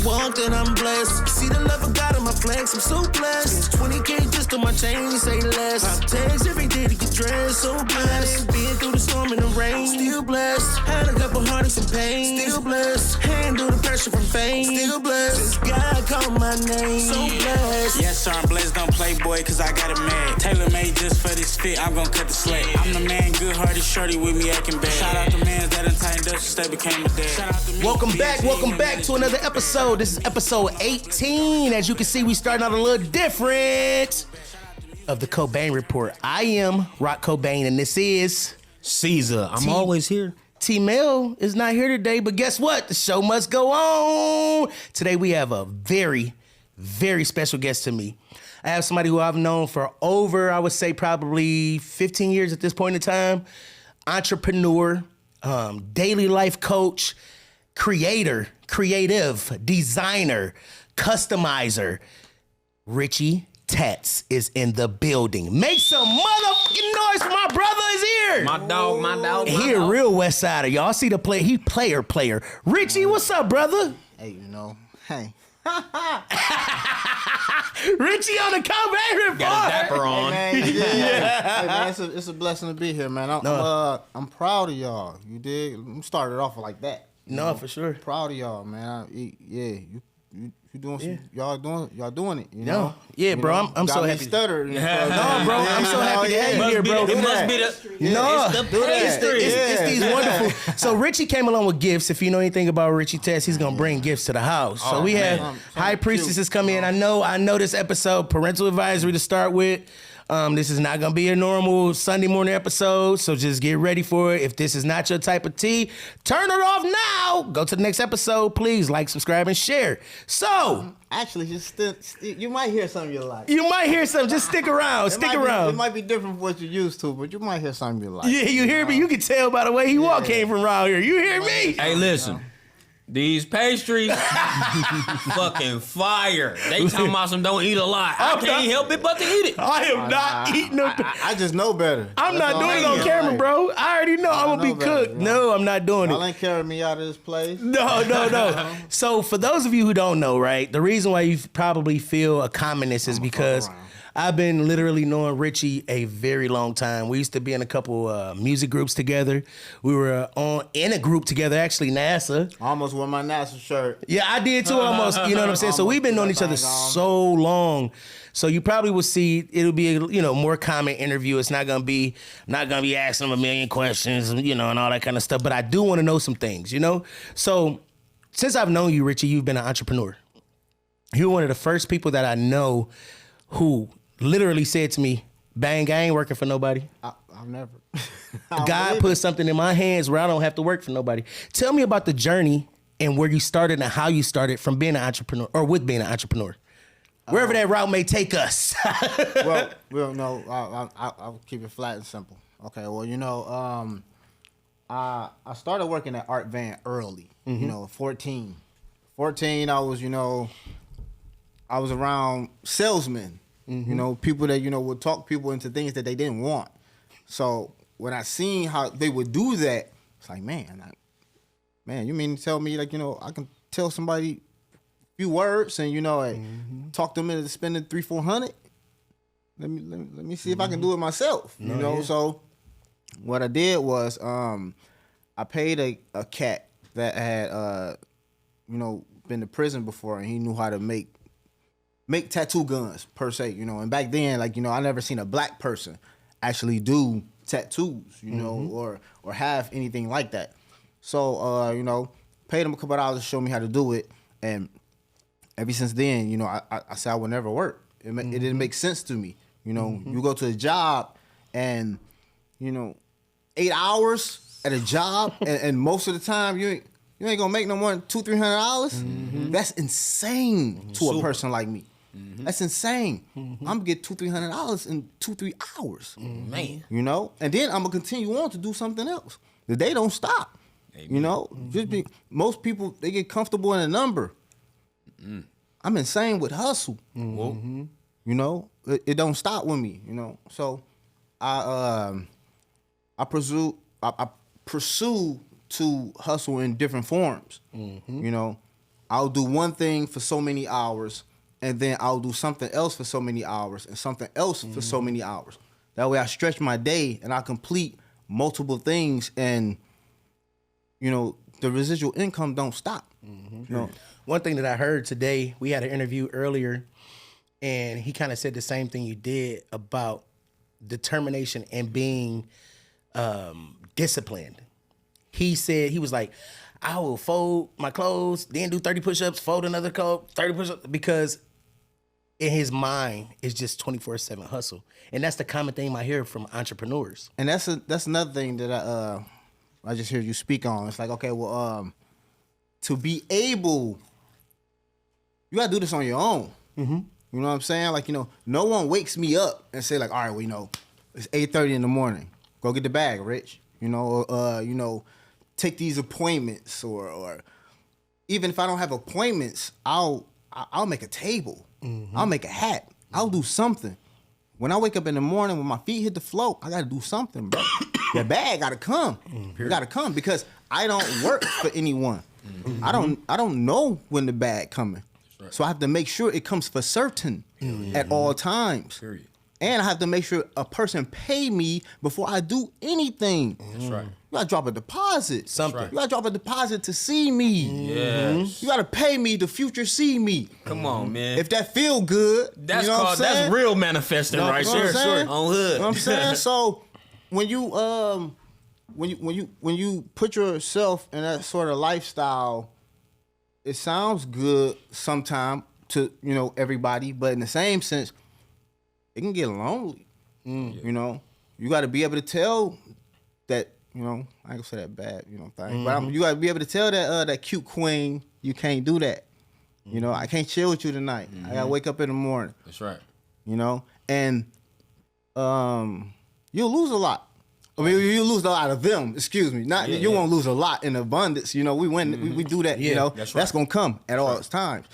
walk that I'm blessed. See the love of God in my flex, I'm so blessed. 20K just on my chain, say less. I text every day to get dressed, so blessed. Been through the storm and the rain, still blessed. Had a couple heartaches and pain, still blessed. Handle the pressure from fame, still blessed. Just God called my name, so blessed. Yes, sir, I'm blessed, don't play boy, cause I got it mad. Tailor made just for this fit, I'm gon' cut the slack. I'm the man, good hearted shorty with me acting bad. Shout out to mans that done tightened up since they became a dad. Shout out to me. Welcome back to another episode. This is episode 18. As you can see, we starting out a little different of the Cobain Report. I am Rock Cobain, and this is Caesar. I'm always here. Tramell is not here today, but guess what? The show must go on. Today we have a very, very special guest to me. I have somebody who I've known for over, I would say probably 15 years at this point in time. Entrepreneur, daily life coach, creator, creative, designer, customizer. Richy Tats is in the building. Make some motherfucking noise for my brother is here. My dog. He a real West Sider. Y'all see the play. He player. Richy, what's up, brother? Hey, hey. Richy on the Cobain Report. Got a dapper on. Hey, man, Hey, man, it's a blessing to be here, man. I'm proud of y'all. You dig? I'm started off like that. No, for sure. Proud of y'all, man. You doing some, y'all doing it, you know? Yeah, bro. I'm so happy. Stutter. No, bro. I'm so happy to have you here, bro. It must be It's these wonderful. So Richy came along with gifts. If you know anything about Richy Tats, he's gonna bring gifts to the house. So we have High Priestesses come in. I know this episode, parental advisory to start with. This is not gonna be a normal Sunday morning episode, so just get ready for it. If this is not your type of tea, turn it off now. Go to the next episode, please. Like, subscribe, and share. So, actually, you might hear something you like. You might hear something. Just stick around. It might be different from what you're used to, but you might hear something you like. Yeah, you hear me? You can tell by the way he walk came from around here. You hear me? Hey, listen. These pastries, fucking fire. They talking about some don't eat a lot. I can't help it but to eat it. I am not eating no. I just know better. I'm not doing it on camera, bro. I already know I'm gonna be cooked. No, I'm not doing it. Y'all ain't carrying me out of this place. No. So for those of you who don't know, right, the reason why you probably feel a commonness is because I've been literally knowing Richy a very long time. We used to be in a couple music groups together. We were in a group together, actually, NASA. I almost wore my NASA shirt. Yeah, I did too, almost. You know what I'm saying? So we've been knowing each other so long. So you probably will see it'll be a more common interview. It's not gonna be asking him a million questions, and all that kind of stuff. But I do want to know some things, So since I've known you, Richy, you've been an entrepreneur. You're one of the first people that I know who literally said to me, "Bang, I ain't working for nobody." I've never. God put something in my hands where I don't have to work for nobody. Tell me about the journey and where you started and how you started from being an entrepreneur or with being an entrepreneur. Wherever that route may take us. well, no, I'll keep it flat and simple. Okay, well, I started working at Art Van early, 14. 14, I was around salesmen. People that, would talk people into things that they didn't want. So when I seen how they would do that, it's like, man, you mean to tell me, I can tell somebody a few words and, talk them into spending $300-400? Let me see if I can do it myself, So what I did was, I paid a cat that had, been to prison before, and he knew how to make tattoo guns per se, and back then, I never seen a black person actually do tattoos, or have anything like that. So, paid him a couple of dollars to show me how to do it, and ever since then, I said I would never work. It didn't make sense to me. You go to a job and, 8 hours at a job, and most of the time you ain't gonna make no more than $200-300. That's insane to a person like me. That's insane. I'm gonna get $200-300 in 2-3 hours. Man. And then I'm gonna continue on to do something else. The day don't stop. Amen. Most people, they get comfortable in a number. I'm insane with hustle. It don't stop with me, So I pursue to hustle in different forms. I'll do one thing for so many hours, and then I'll do something else for so many hours, and something else for so many hours. That way I stretch my day and I complete multiple things, and the residual income don't stop. One thing that I heard today, we had an interview earlier, and he kind of said the same thing you did about determination and being disciplined. He said, he was like, I will fold my clothes, then do 30 push-ups, fold another coat, 30 push-ups, because in his mind, it's just 24/7 hustle. And that's the common thing I hear from entrepreneurs. And that's another thing that I just hear you speak on. It's like, okay, well, to be able, you gotta do this on your own. Mm-hmm. You know what I'm saying? Like, no one wakes me up and say like, all right, well, it's 8:30 in the morning. Go get the bag, Rich. Take these appointments, or even if I don't have appointments, I'll make a table. Mm-hmm. I'll make a hat. I'll do something. When I wake up in the morning, when my feet hit the floor, I gotta do something, bro. The bag gotta come. It gotta come, because I don't work for anyone. Mm-hmm. I don't know when the bag coming. Right. So I have to make sure it comes for certain at all times. Period. And I have to make sure a person pay me before I do anything. That's right. You gotta drop a deposit. Something. Right. You gotta drop a deposit to see me. Yes. You gotta pay me to future see me. Come on, man. If that feel good, that's that's real manifesting right there. Sure. On hood. You know what I'm saying? So when you put yourself in that sort of lifestyle, it sounds good sometimes to everybody, but in the same sense, it can get lonely. You got to be able to tell that, I ain't gonna say that bad, thing. But you got to be able to tell that cute queen, you can't do that. I can't chill with you tonight. I got to wake up in the morning. That's right. And you'll lose a lot. I mean, you lose a lot of them. Excuse me. You won't lose a lot in abundance. We win. We do that. That's right. That's gonna come at all times.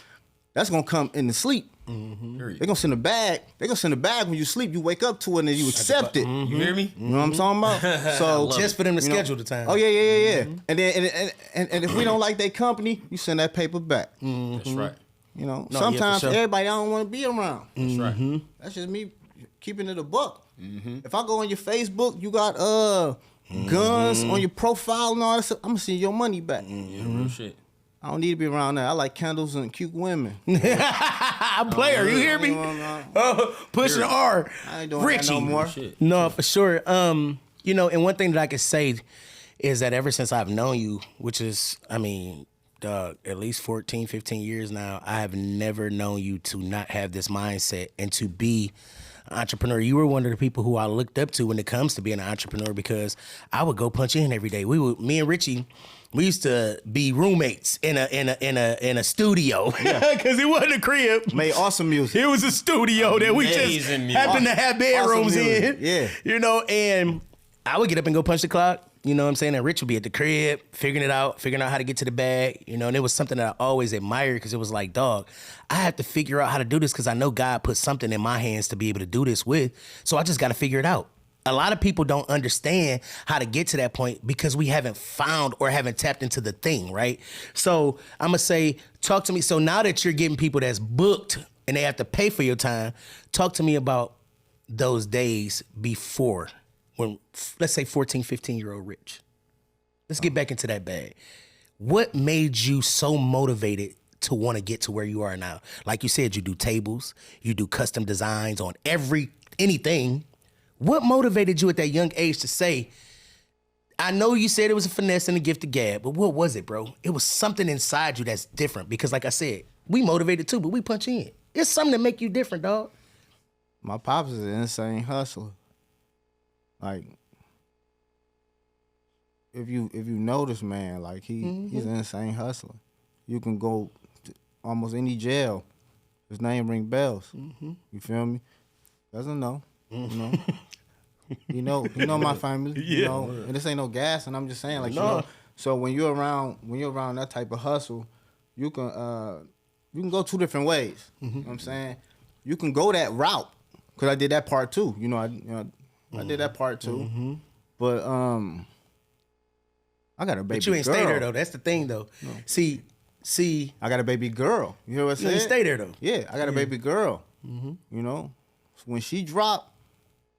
That's gonna come in the sleep. Mm-hmm. They're gonna send a bag. They're gonna send a bag when you sleep. You wake up to it and you accept it. You hear me? You know what I'm talking about? So just for them to schedule the time. Oh yeah. And then and if we don't like their company, you send that paper back. That's right. Sometimes everybody don't want to be around. That's right. That's just me keeping it a buck. Mm-hmm. If I go on your Facebook, you got guns on your profile and all that stuff, I'm gonna send your money back. Real shit. I don't need to be around that. I like candles and cute women. I'm player. You hear me? Pushing R. I ain't doing Richie. that no more. No, for sure. And one thing that I can say is that ever since I've known you, which is, at least 14, 15 years now, I have never known you to not have this mindset and to be an entrepreneur. You were one of the people who I looked up to when it comes to being an entrepreneur, because I would go punch in every day. Me and Richie, we used to be roommates in a studio, because it wasn't a crib. Made awesome music. It was a studio that we just happened to have bedrooms in. Yeah. And I would get up and go punch the clock. You know what I'm saying? And Rich would be at the crib, figuring out how to get to the bag. And it was something that I always admired, because it was like, dog, I have to figure out how to do this, because I know God put something in my hands to be able to do this with. So I just got to figure it out. A lot of people don't understand how to get to that point because we haven't found or haven't tapped into the thing, right? So I'm going to say, talk to me. So now that you're getting people that's booked and they have to pay for your time, talk to me about those days before, when, let's say 14, 15-year-old Rich. Let's get back into that bag. What made you so motivated to want to get to where you are now? Like you said, you do tables, you do custom designs on anything. What motivated you at that young age to say, I know you said it was a finesse and a gift of gab, but what was it, bro? It was something inside you that's different, because like I said, we motivated too, but we punch in. It's something that make you different, dog. My pops is an insane hustler. Like, if you notice, man, like he's an insane hustler. You can go to almost any jail, his name ring bells. Mm-hmm. You feel me? Doesn't know. You know my family. Yeah. And this ain't no gas, and I'm just saying, like, so when you're around that type of hustle, you can go two different ways. Mm-hmm. You know what I'm saying? You can go that route, because I did that part too. I did that part too. Mm-hmm. But I got a baby girl. But you ain't stay there though. That's the thing though. No. See, See, I got a baby girl. You know what I'm you saying? stay there though. Yeah, I got a baby girl. You know, when she drop,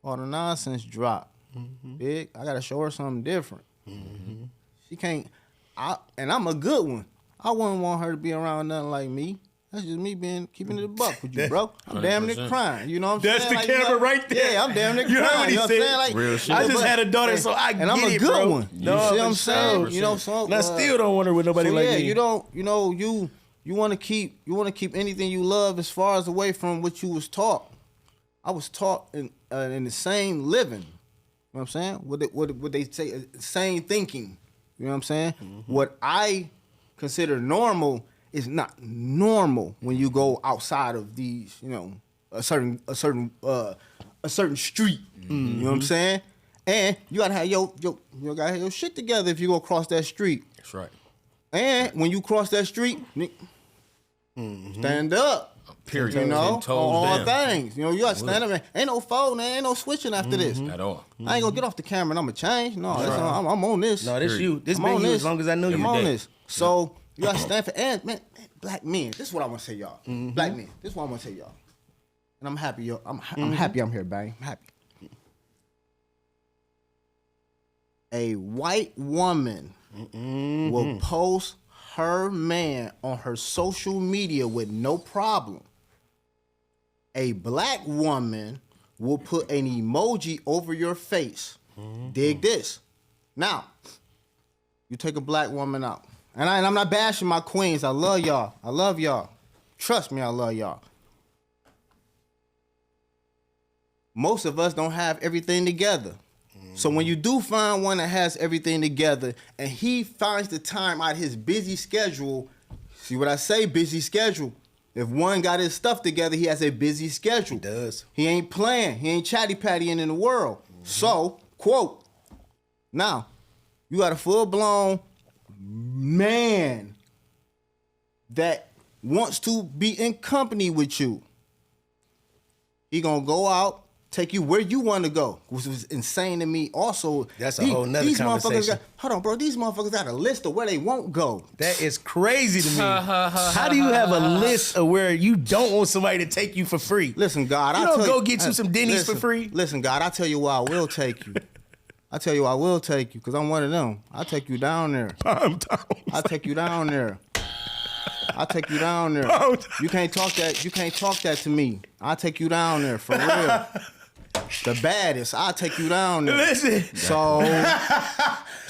all the nonsense drop. Big, I gotta show her something different. She can't. And I'm a good one. I wouldn't want her to be around nothing like me. That's just me keeping it a buck with you, bro. I'm damn near 100%. crying. You know what I'm That's saying? the camera right there. Yeah, I'm damn near You heard crying. what he You know what I'm said? saying? Like, Real shit. I just had a daughter, so I get and I'm a it, good bro. one. You see what I'm saying? You know, so and I still don't want her with nobody so like yeah, me. you don't. You know, you want to keep anything you love as far as away from what you was taught. I was taught in the same living. You know what I'm saying? What they say, same thinking. You know what I'm saying? What I consider normal is not normal when you go outside of these, you know, a certain street. You know what I'm saying? And you gotta have your shit together if you go across that street. That's right. And when you cross that street, stand up. Period. You know, And toes on all down. things. You know, you gotta stand up. And ain't no folding, ain't no switching after this. At all. I ain't gonna get off the camera and I'm gonna change. No, I'm on this. No, this you. This I'm been on you this. as long as I knew you. I'm on Today. this. So you gotta stand for man, black men. This is what I want to say, y'all. Black men. This is what I want to say, y'all. And I'm happy, yo. I'm happy I'm here, bang. I'm happy. A white woman will post her man on her social media with no problem. A black woman will put an emoji over your face. Dig this. Now, you take a black woman out. And I'm not bashing my queens. I love y'all. I love y'all. Trust me, I love y'all. Most of us don't have everything together. So when you do find one that has everything together and he finds the time out of his busy schedule, see what I say, busy schedule. If one got his stuff together, he has a busy schedule. He does. He ain't playing. He ain't chatty-pattying in the world. So, quote, now, you got a full-blown man that wants to be in company with you. He gonna go out, take you where you want to go, which was insane to me. Also, That's a whole nother these conversation. motherfuckers got, hold on, bro. These motherfuckers got a list of where they won't go. That is crazy to me. How do you have a list of where you don't want somebody to take you for free? Listen, God, You I don't tell go get you some Denny's for free? Listen, God, I tell you why I will take you. I tell you I will take you because I'm one of them. I'll take you down there. I'm down. I'll take you down there. I'll take you down there. You can't talk that. You can't talk that to me. I'll take you down there for real. The baddest. I'll take you down there. Listen. So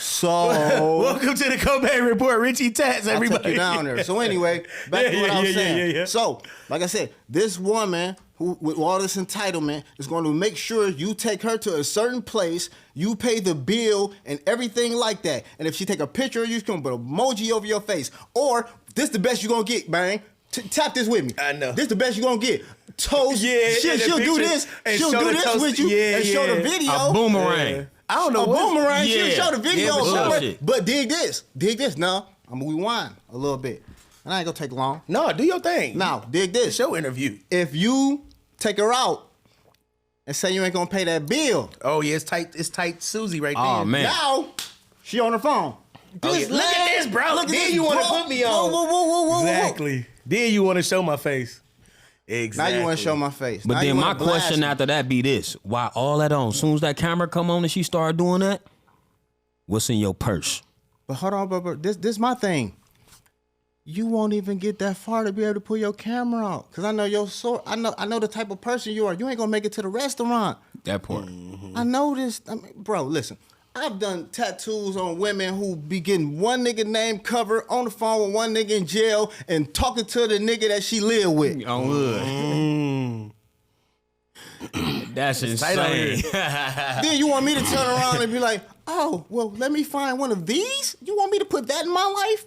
Welcome to the Cobain Report, Richie Tats, I'll everybody. take you down there. So anyway, back to what I was saying. So, like I said, this woman who, with all this entitlement, is going to make sure you take her to a certain place, you pay the bill and everything like that. And if she take a picture of you, she's going to put an emoji over your face. Or, this the best you're going to get, bang. Tap this with me. I know. This the best you're going to get. Toast. Yeah, She'll do this. She'll do this with you and show the video. A boomerang. Yeah. I don't know A what. boomerang. Yeah. She'll show the video. Yeah, but somewhere. bullshit. But dig this. Dig this. Now, I'm going to rewind a little bit. And I ain't going to take long. No, do your thing. Now, dig this. Show interview. If you take her out and say you ain't gonna pay that bill, Oh yeah, it's tight Susie right there. Oh man. now she on the phone. Oh, yeah. Look at this, bro. Look at Then this, you want to bro. put me on. Whoa. Exactly. Then you want to show my face. Exactly. Now you want to show my face. But Now then you my wanna blast question me. after that be this: why all that on? As soon as that camera come on and she start doing that, what's in your purse? But hold on, bro. This my thing. You won't even get that far to be able to pull your camera out, cause I know your sort. I know the type of person you are. You ain't gonna make it to the restaurant. That part. I know this, bro. Listen, I've done tattoos on women who be getting one nigga name covered on the phone with one nigga in jail and talking to the nigga that she live with. On hood. That's insane. Then you want me to turn around and be like, oh, well, let me find one of these? You want me to put that in my life?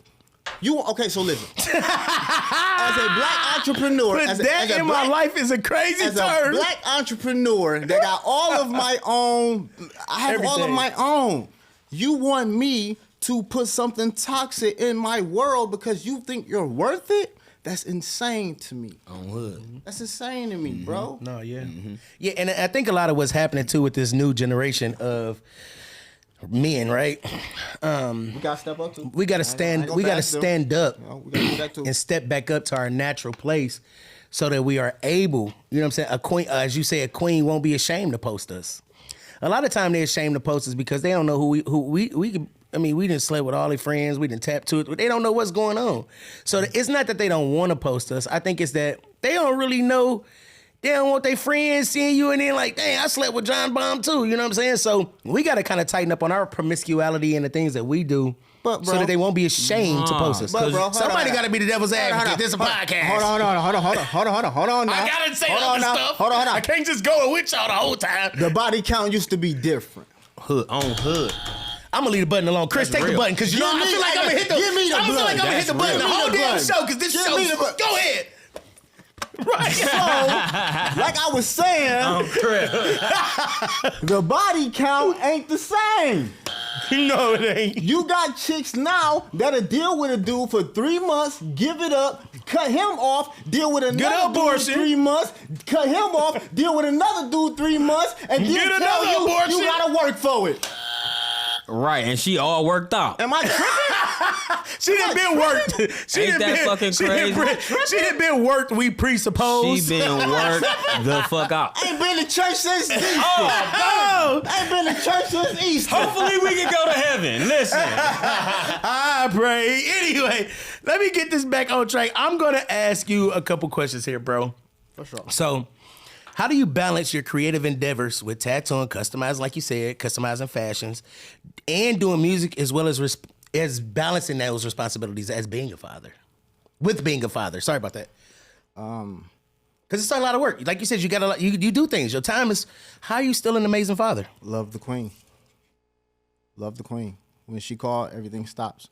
Okay, so listen. As a black entrepreneur, But as a that in my life is a crazy as a term. black entrepreneur that got all of my own, I have all of Everything. my own. You want me to put something toxic in my world because you think you're worth it? That's insane to me. On hood. That's insane to me, bro. No, yeah. Yeah, and I think a lot of what's happening too with this new generation of men, right? We gotta step up too. We gotta stand. We gotta stand up We gotta do that too. and step back up to our natural place, so that we are able. You know what I'm saying? A queen, as you say, a queen won't be ashamed to post us. A lot of time they're ashamed to post us because they don't know who we. I mean, we didn't sleep with all their friends. We didn't tap to it. They don't know what's going on. So it's not that they don't want to post us. I think it's that they don't really know. They don't want their friends seeing you and then like, dang, I slept with John Bomb too. You know what I'm saying? So we got to kind of tighten up on our promiscuity and the things that we do, But, so bro, that they won't be ashamed to post us. But, bro, hold Somebody on. got to be the devil's advocate. This is a podcast. Hold on. Now. I gotta say hold other on now. stuff. Hold on. I can't just go with y'all the whole time. The body count used to be different. Hood on hood. I'm gonna leave the button alone. Chris, That's take the real. button because you know I feel like I'm gonna hit the. Give me the I feel like I'm gonna hit the button. button the That's whole real. damn Give me the show because this button. show. Give me the button. Go ahead. Right. So, like I was saying, Crap. the body count ain't the same. No, it ain't. You got chicks now that'll deal with a dude for 3 months, give it up, cut him off, deal with another dude abortion. 3 months, cut him off, deal with another dude 3 months, and then Get tell another you abortion. you gotta work for it. Right, and she all worked out. Am I tripping? She done been worked. She Ain't done that been fucking crazy? She done been worked. We presuppose. She been worked the fuck out. Ain't been to church since Easter. Oh, Ain't been to church since Easter. Hopefully we can go to heaven. Listen. I pray. Anyway, let me get this back on track. I'm gonna ask you a couple questions here, bro. For sure. So, how do you balance your creative endeavors with tattooing, customizing, like you said, customizing fashions, and doing music as well as balancing those responsibilities as being a father? With being a father. Sorry about that. Because it's a lot of work. Like you said, you got a lot. You do things. Your time is. How are you still an amazing father? Love the queen. Love the queen. When she called, everything stops.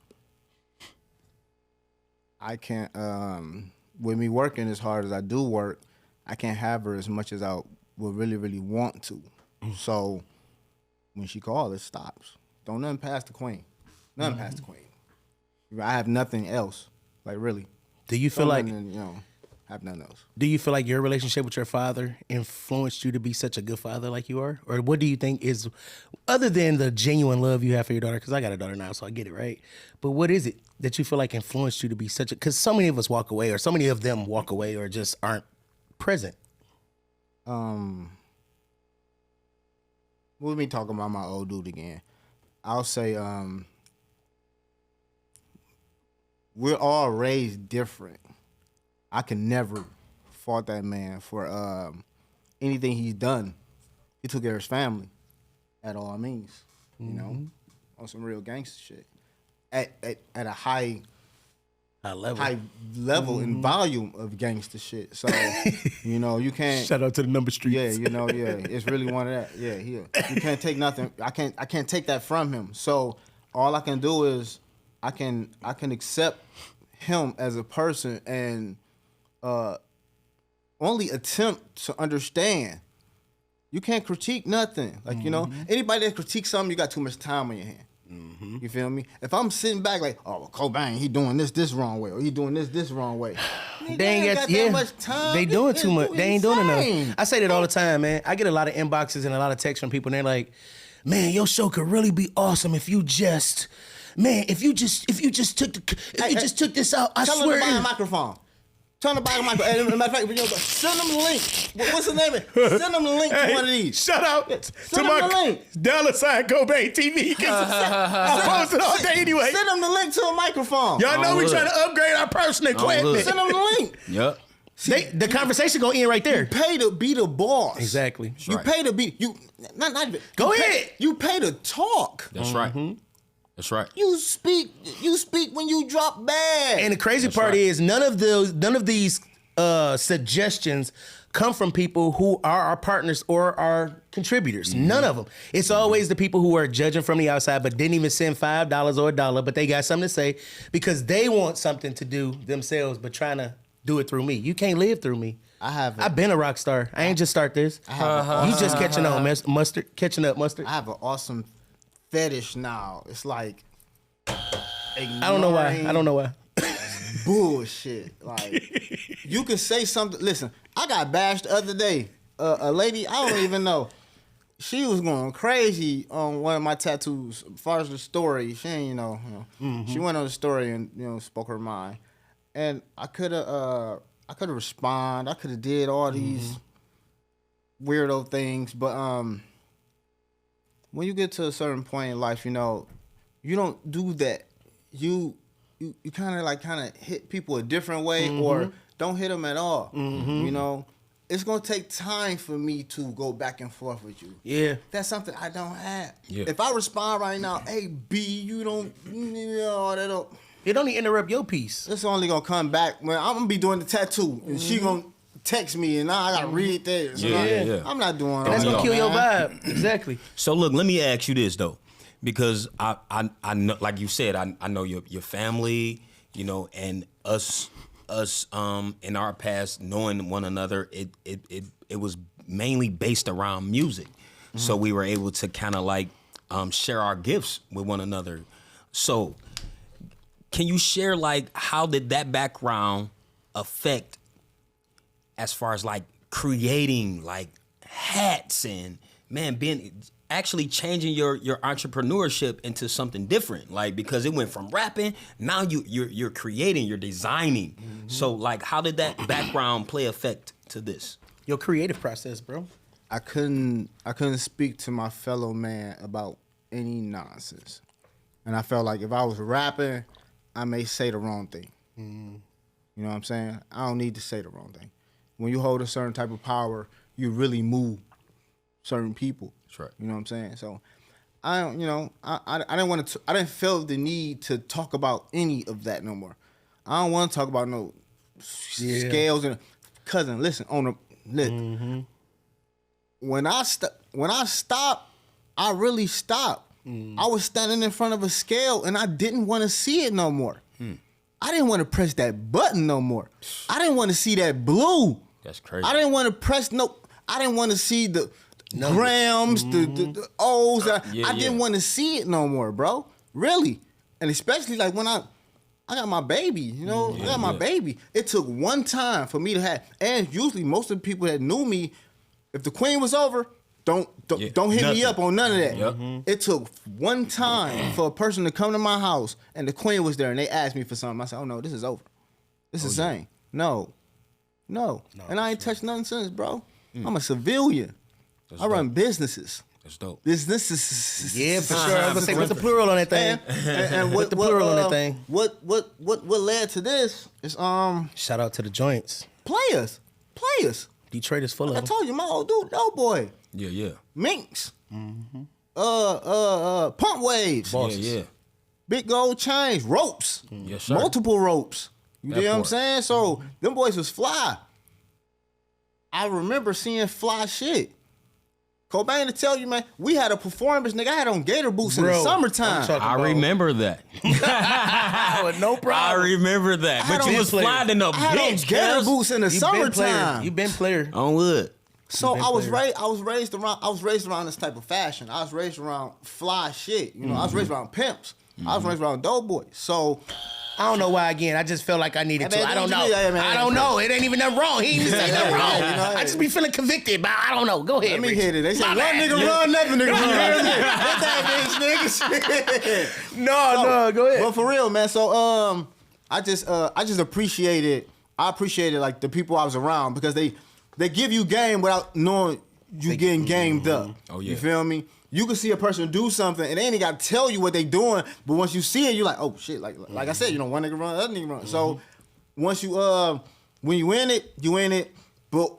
I can't, with me working as hard as I do work, I can't have her as much as I would really, really want to. So when she called, it stops. Don't nothing pass the queen. Nothing past the queen. I have nothing else. Like, really. Do you feel like? Have nothing else. Do you feel like your relationship with your father influenced you to be such a good father like you are? Or what do you think is, other than the genuine love you have for your daughter, because I got a daughter now, so I get it, right? But what is it that you feel like influenced you to be such a, because so many of us walk away, or so many of them walk away, or just aren't present. With me talking about my old dude again, I'll say we're all raised different. I can never fault that man for anything he's done. He took care of his family at all means, you know, on some real gangster shit. At a high level and volume of gangster shit. So, you know, you can't. Shout out to the number streets. Yeah, you know, yeah, it's really one of that. Yeah, you can't take nothing. I can't take that from him. So all I can do is I can accept him as a person and only attempt to understand. You can't critique nothing. Like, you know, anybody that critiques something, you got too much time on your hand. You feel me? If I'm sitting back like, oh, Cobain, he doing this wrong way, or he doing this wrong way. They ain't got that much time. They doing too much. They ain't doing insane. enough. I say that all the time, man. I get a lot of inboxes and a lot of texts from people, and they're like, man, your show could really be awesome if you just, man, if you just took this out, I Tell swear. him to buy a microphone. Tell him to buy a microphone. As a matter of fact, send them the link. What's the name of it? Send them the link to one of these. Shout out to Send them the my link. $ Cobain TV. I post it all day anyway. Send them the link to a microphone. Y'all know we look. trying to upgrade our personal equipment. Send them the link. Yep. The conversation gonna end right there. Pay to be the boss. Exactly. You pay to be you. Not even. Go you ahead. You pay to talk. That's right. That's right. You speak when you drop bad. And the crazy part right. is none of these suggestions come from people who are our partners or our contributors. None of them. It's always the people who are judging from the outside but didn't even send $5 or $1, but they got something to say because they want something to do themselves but trying to do it through me. You can't live through me. I've been a rock star. I ain't just start this. You just catching on, mustard. Catching up, mustard. I have an awesome fetish now. It's like I don't know why. Bullshit. Like, you can say something. Listen, I got bashed the other day. A lady, I don't even know. she was going crazy on one of my tattoos. As far as the story, she ain't, she went on the story and, spoke her mind. And I could have responded. I could have did all these weirdo things. But when you get to a certain point in life, you don't do that. You kind of hit people a different way or don't hit them at all. It's going to take time for me to go back and forth with you. Yeah. That's something I don't have. Yeah. If I respond right now, hey, B, you don't, that don't. It only interrupt your piece. It's only going to come back when I'm going to be doing the tattoo and she going to text me and now I got to read this. Yeah. I'm not doing all And that's that. going to kill your vibe. Exactly. So look, let me ask you this though, because I know, like you said, I know your family, and us in our past knowing one another, it was mainly based around music. So we were able to kind of share our gifts with one another. So can you share how did that background affect as far as creating hats and being actually changing your entrepreneurship into something different, because it went from rapping, now you're creating, you're designing. So how did that background play effect to this? Your creative process, bro. I couldn't speak to my fellow man about any nonsense. And I felt like if I was rapping, I may say the wrong thing. You know what I'm saying? I don't need to say the wrong thing. When you hold a certain type of power, you really move certain people. That's right. You know what I'm saying? So I didn't want to. I didn't feel the need to talk about any of that no more. I don't want to talk about no scales and cousin. Listen, when I stopped, I really stopped. I was standing in front of a scale and I didn't want to see it no more. I didn't want to press that button no more. I didn't want to see that blue. That's crazy. I didn't want to press I didn't want to see the grams, the O's. I didn't want to see it no more, bro. Really. And especially when I got my baby, I got my baby. It took one time for me to have, and usually most of the people that knew me, if the queen was over, don't hit me up on none of that. Yep. It took one time for a person to come to my house and the queen was there and they asked me for something. I said, oh no, this is over. This is insane. No. And I ain't touched nothing since, bro. I'm a civilian. I run businesses. That's dope. Businesses. Yeah, for sure. I was gonna say, what's the plural on that thing? And What's the plural on that thing? What led to this is Shout out to the joints. players. Detroit is full of I them. told you, my old dude, no boy. Yeah. Minks. Pump waves. Yeah. Big gold chains, ropes. Yes, sir. Multiple ropes. You That know what I'm part. saying? So them boys was fly. I remember seeing fly shit. Cobain to tell you, man, we had a performance, nigga. I had on gator boots in the Bro, summertime. I'm talking I about- remember that. No I problem. remember that. had But on you was player. flying in a I had on bitch, gator cuz. boots in the You been player. summertime. You been player. On wood. So been I was player. raised around this type of fashion. I was raised around fly shit. I was raised around pimps. I was raised around doughboys. So I don't know why. Again, I just felt like I needed Hey, to. man, I don't do know. what you need. Hey, man, I don't know. It ain't even nothing wrong. He ain't even say nothing wrong. yeah, I just be feeling convicted, but I don't know. Go ahead. let me Rich. hit it. They say My one bad. nigga run, never nigga run. Get that bitch, niggas. No, go ahead. But for real, man. So I just appreciated. I appreciated like the people I was around because they give you game without knowing you getting gamed up. Oh, yeah. You feel me? You can see a person do something and they ain't got to tell you what they doing, but once you see it, you're like, oh shit. Like I said, one nigga run, other nigga run. So once you when you in it, you in it. But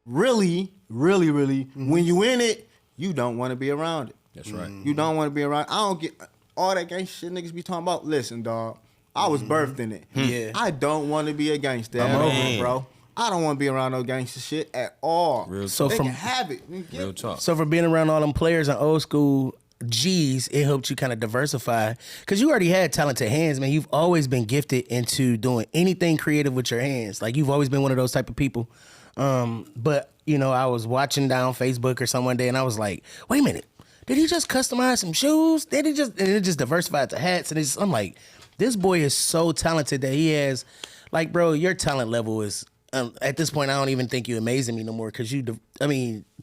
really, when you in it, you don't want to be around it. That's right. You don't want to be around. I don't get all that gangster shit niggas be talking about. Listen, dog, I was birthed in it. Yeah. I don't want to be a gangster at all, bro. I don't want to be around no gangster shit at all. Real So they from can have it. Real talk. So for being around all them players and old school G's, it helped you kind of diversify because you already had talented hands, man. You've always been gifted into doing anything creative with your hands. Like you've always been one of those type of people. But I was watching down Facebook or something one day and I was like, wait a minute, did he just customize some shoes? And it just diversified to hats. And I'm like, this boy is so talented that he has, like, bro, your talent level is. At this point, I don't even think you amazing me no more because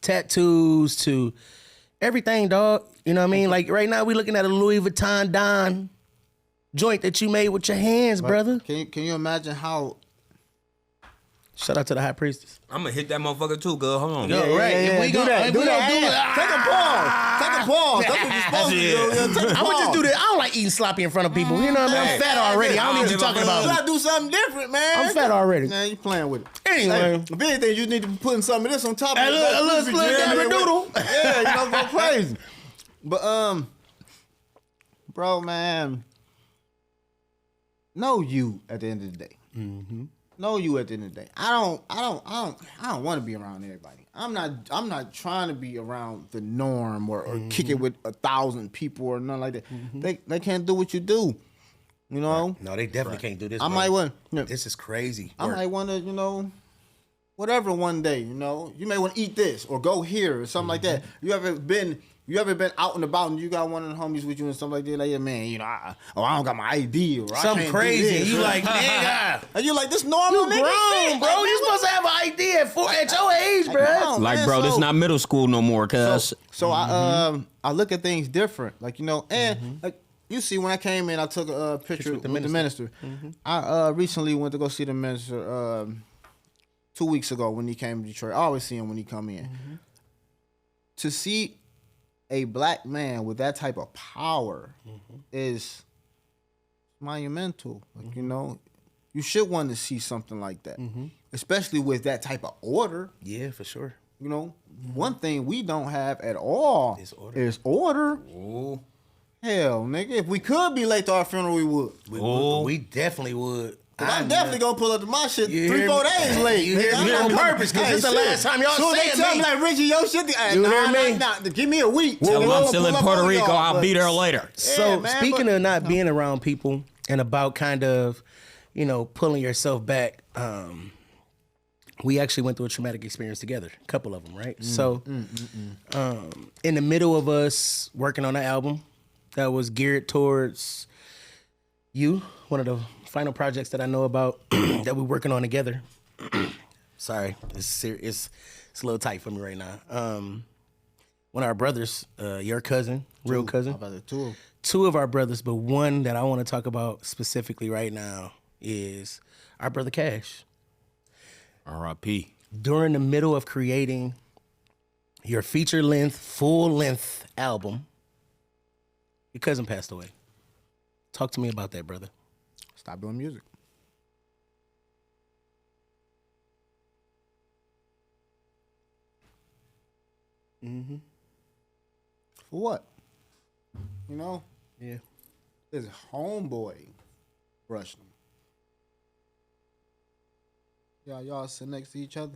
tattoos to everything, dog. You know what I mean? Like right now, we looking at a Louis Vuitton Don joint that you made with your hands, brother. Can you imagine how? Shout out to the high priestess. I'm gonna hit that motherfucker too, girl. Hold on. Yo, right. If we do gonna that. do Take a that, pause. Take a pause. That's what you're supposed to do. Take a I'm gonna just pause. do this. I don't like eating sloppy in front of people. You know what I mean? I'm fat already. I don't need what you're talking You about. gotta do something different, man. I'm fat already. Man, you playing with it. Anyway. If anything, you need to be putting some of this on top of A little split doodle. Yeah, you know, go crazy. But bro, man, know you at the end of the day. Mm-hmm. Know you at the end of the day. I don't want to be around everybody. I'm not trying to be around the norm or kick it with 1,000 people or nothing like that. They can't do what you do. You know? Right. No, they definitely can't do this. I might want. This is crazy. I might want to, you know, whatever one day, you know. You may want to eat this or go here or something like that. You ever been out and about and you got one of the homies with you and something like that? Like, yeah, man, you know, I don't got my ID or something I can't crazy. do this. And you like, nigga. And you like, this normal You nigga grown, shit. bro. Like, You supposed to have an ID at your age, bro. grown. Like, Man, bro, this so- not middle school no more, cuz. So I look at things different, like, you know, and like you see when I came in, I took a picture with the minister. I recently went to go see the minister 2 weeks ago when he came to Detroit. I always see him when he come in. To see a black man with that type of power is monumental. Like, you know, you should want to see something like that, especially with that type of order. Yeah, for sure. You know, one thing we don't have at all is order. Ooh. Hell, nigga, if we could be late to our funeral, we would. We definitely would. I'm definitely gonna pull up to my shit You 3-4 days late. You hear me on purpose, because this is the last time y'all so they saying tell me me. like, Richie, your shit. You hear me? Nah, give me a week. Tell him We'll I'm still pull in up Puerto on Rico. y'all, I'll but- be there later. So Yeah, man, speaking but- of not being around people and about kind of, you know, pulling yourself back, we actually went through a traumatic experience together, a couple of them, right? So in the middle of us working on an album that was geared towards you, one of the final projects that I know about that we're working on together. Sorry, it's a little tight for me right now. One of our brothers, your cousin, real cousin. How about the two? Two of our brothers, but one that I want to talk about specifically right now is our brother Cash. R.I.P. During the middle of creating your feature-length, full-length album, your cousin passed away. Talk to me about that, brother. Stop doing music. For what? You know? Yeah. His homeboy brushed him. Y'all sit next to each other.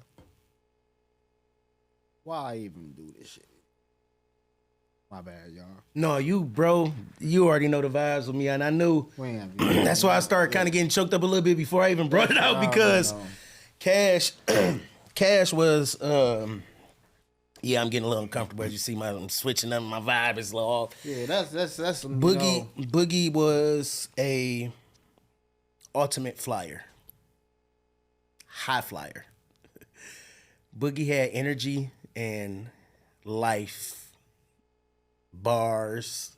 Why even do this shit? My bad, y'all. No, you already know the vibes with me, and I knew We ain't that's why I started kind of getting choked up a little bit before I even brought it out, because Cash was, yeah, I'm getting a little uncomfortable as you see I'm switching up, my vibe is a little off. Yeah, that's some, Boogie was a ultimate flyer, high flyer. Boogie had energy and life. Bars.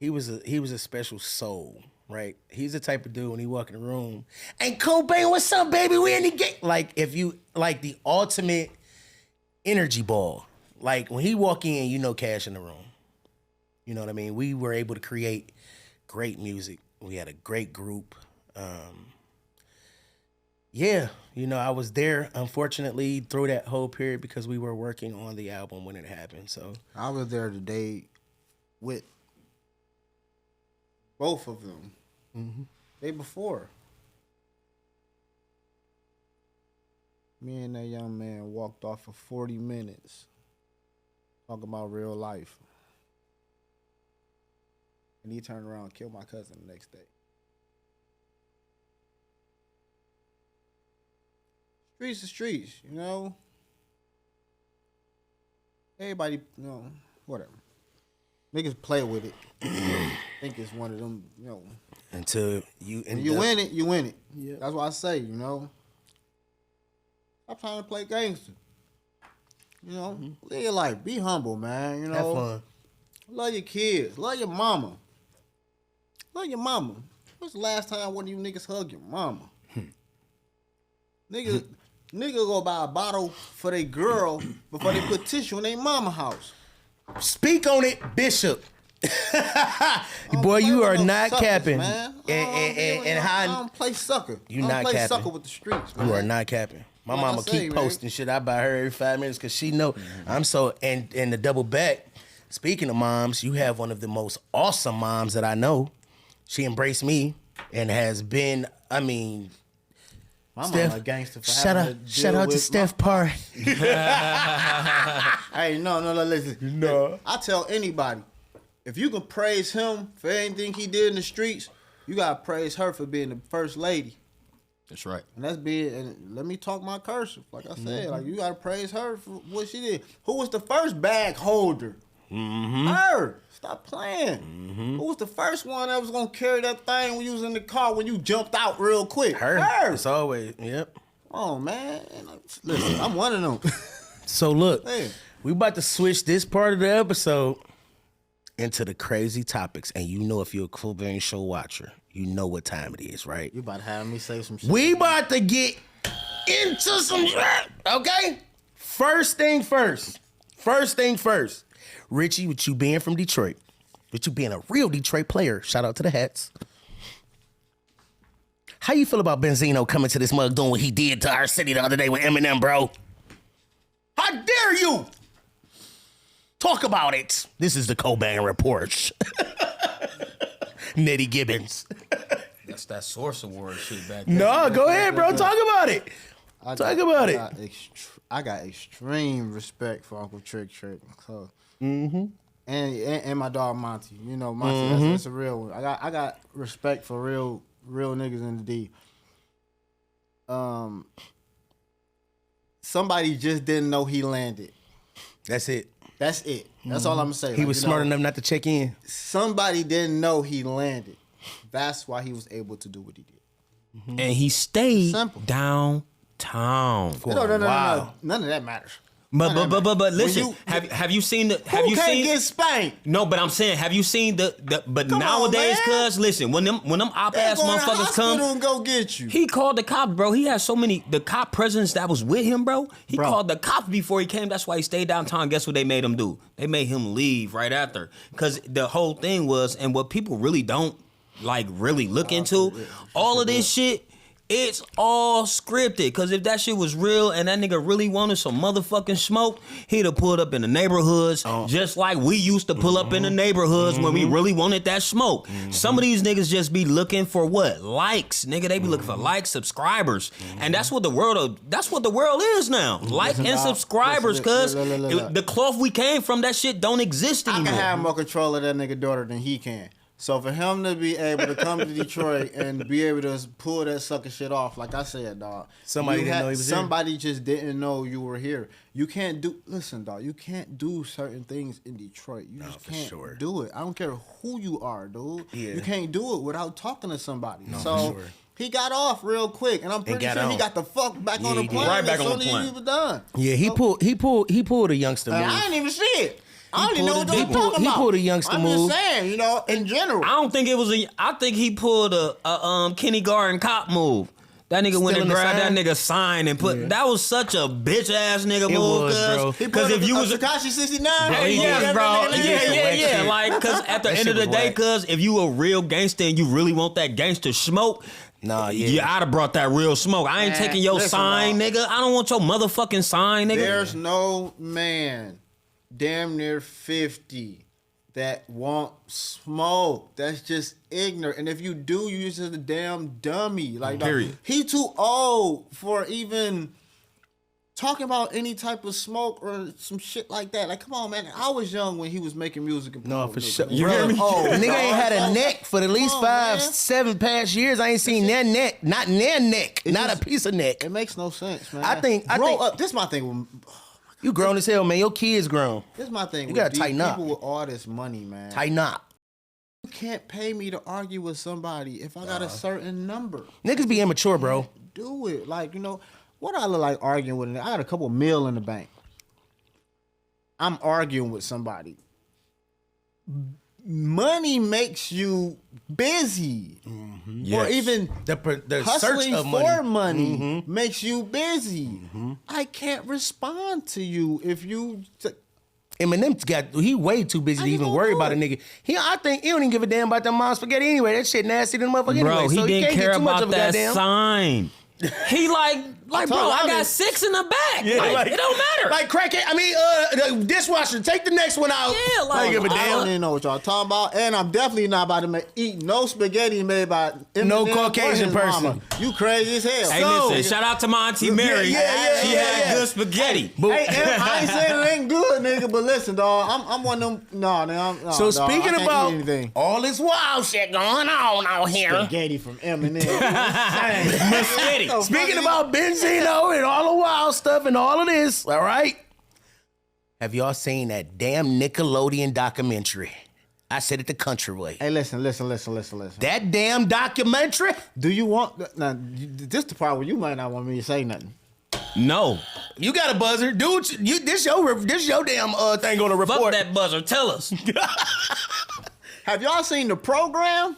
He was a special soul, right? He's the type of dude when he walk in the room, and Cobain, what's up, baby? We in the game. Like, if you like the ultimate energy ball. Like, when he walk in, you know Cash in the room. You know what I mean? We were able to create great music. We had a great group. Yeah, you know, I was there, unfortunately, through that whole period because we were working on the album when it happened. So I was there today with both of them. Day before. Me and that young man walked off for 40 minutes talking about real life. And he turned around and killed my cousin the next day. Streets are streets, you know? Everybody, you know, whatever. Niggas play with it. Think it's one of them, you know. until you end You up, win it, you win it. Yeah. That's what I say, you know. Stop trying to play gangster. You know, live your life. Be humble, man. You know, Have fun. Love your kids. Love your mama. Love your mama. When's the last time one of you niggas hug your mama? Nigga go buy a bottle for their girl before they put tissue in their mama house. Speak on it, Bishop. Boy, you are not suckers, capping. Man. And how I don't play sucker. You I not don't play capping. sucker with the streets, man. you are not capping. My Like I mama say, keep man. posting shit. I buy her every 5 minutes because she know I'm so. And the double back. Speaking of moms, you have one of the most awesome moms that I know. She embraced me and has been. I mean, My Steph, mama a gangster for shout having out, to shout deal out to with Steph Parr. Hey, no, listen. No. I tell anybody, if you can praise him for anything he did in the streets, you gotta praise her for being the first lady. That's right. And that's being, and let me talk my cursive. Like I said, like you gotta praise her for what she did. Who was the first bag holder? Her. Stop playing. Who was the first one that was gonna carry that thing when you was in the car when you jumped out real quick? Her. It's always, yep. Oh man. Listen, I'm one of them. So look, Hey. we about to switch this part of the episode into the crazy topics. And you know if you're a Cobain show watcher, you know what time it is, right? You about to have me say some shit. We about to get into some shit, okay? First thing first. Richie, with you being from Detroit, with you being a real Detroit player, shout out to the Hats. How you feel about Benzino coming to this mug doing what he did to our city the other day with Eminem, bro? How dare you? Talk about it. This is the Cobain Report. Nettie Gibbons. That's that Source Award shit back there. No, go ahead, bro. Talk about it. I got extreme respect for Uncle Trick. So, and my dog Monty. You know, Monty, that's a real one. I got respect for real niggas in the D. Somebody just didn't know he landed. That's it. That's it. That's all I'm gonna say. He was smart enough not to check in. Somebody didn't know he landed. That's why he was able to do what he did. And he stayed Simple. No. downtown. Wow. None of that matters. But listen, you- have you seen the Who can't get spanked? No, but I'm saying, have you seen the but Come on, nowadays, man. cuz listen, when them op ass Go in the motherfuckers hospital come, and go get you. he called the cops, bro. He had so many the cop presence that was with him, bro. He called the cops before he came. That's why he stayed downtown. Guess what they made him do? They made him leave right after. Cause the whole thing was, and what people really don't like really look into, all of this shit. It's all scripted, cause if that shit was real and that nigga really wanted some motherfucking smoke, he'd have pulled up in the neighborhoods just like we used to pull up in the neighborhoods when we really wanted that smoke. Some of these niggas just be looking for what? Likes, nigga. They be looking for likes, subscribers, and that's what the world is now. Like and subscribers, cause Look. the cloth we came from, that shit don't exist I anymore. can have more control of that nigga daughter than he can. So for him to be able to come to Detroit and be able to pull that sucker shit off, like I said, dog. Somebody didn't know he was here. Somebody just didn't know you were here. You can't do. Listen, dog. You can't do certain things in Detroit. You just for can't sure. do it. I don't care who you are, dude. Yeah. You can't do it without talking to somebody. No, so for sure. he got off real quick, and I'm pretty got sure on. he got the fuck back Yeah, on the he did. plane. Right back as on soon the as plane. he was done. Yeah, he pulled a youngster move. I didn't even see it. I don't even know pulled what a- they're he pulled- talking he about. pulled a youngster I'm move. just saying, you know, in general. I don't think it was I think he pulled a Kenny Garden cop move. That nigga went and Stealing the grabbed that sign? nigga sign and put. That was such a bitch ass nigga It move, was, bro. He because if you was Takashi 69, Hey, he yes, did. bro. He did some whack Yeah. shit. Like, cause at the That end shit of the was day, whack. cause if you a real gangster and you really want that gangster smoke, Nah, yeah. you oughta brought that real smoke. I ain't Man, taking your listen, sign, dog. nigga. I don't want your motherfucking sign, nigga. there's no man damn near 50 that want smoke. That's just ignorant. And if you do, you just a damn dummy. Like, Period. he too old for even talking about any type of smoke or some shit like that. Like, come on, man. I was young when he was making music. And No, promoting for niggas, sure. man. You hear me? Oh, The nigga ain't had a neck for at least on, 5, man. 7 past years. I ain't seen that neck. Not their neck. Not just- a piece of neck. It makes no sense, man. I think- grow up. This is my thing. You grown as hell, man. Your kid's grown. This is my thing. You with gotta these tighten up. people with all this money, man. Tighten up. You can't pay me to argue with somebody if I got a certain number. Niggas be immature, bro. Do it. Like, you know, what I look like arguing with? I got a couple mil in the bank. I'm arguing with somebody. Money makes you busy. Or even the hustling search of for money. money makes you busy. I can't respond to you if you... Eminem he way too busy to even worry about a nigga. I think he don't even give a damn about them mom spaghetti anyway. That shit nasty than motherfucker Bro, anyway. he So didn't can't care get too much about of a that goddamn sign. He like bro, I got 6 in the back. Yeah, like, it don't matter. Like crackhead. I mean, the dishwasher. Take the next one out. Yeah, like, I don't give a I damn. don't even know what y'all talking about, and I'm definitely not about to eat no spaghetti made by No Eminem Caucasian or his person. mama. You crazy as hell. Hey, So- listen, shout out to my auntie Mary. yeah, she yeah, had yeah. good spaghetti. Hey, I ain't saying it ain't good, nigga, but listen, dog, I'm one of them. No, So dog, speaking I can't about eat anything. all this wild shit going on out here. Spaghetti from Eminem. Spaghetti. Speaking about Benzino and all the wild stuff and all of this, all right? Have y'all seen that damn Nickelodeon documentary? I said it the country way. Hey, listen. That damn documentary? Do you want now? This the part where you might not want me to say nothing. No. You got a buzzer, dude. This your damn thing on the Fuck report. that buzzer. Tell us. Have y'all seen the program?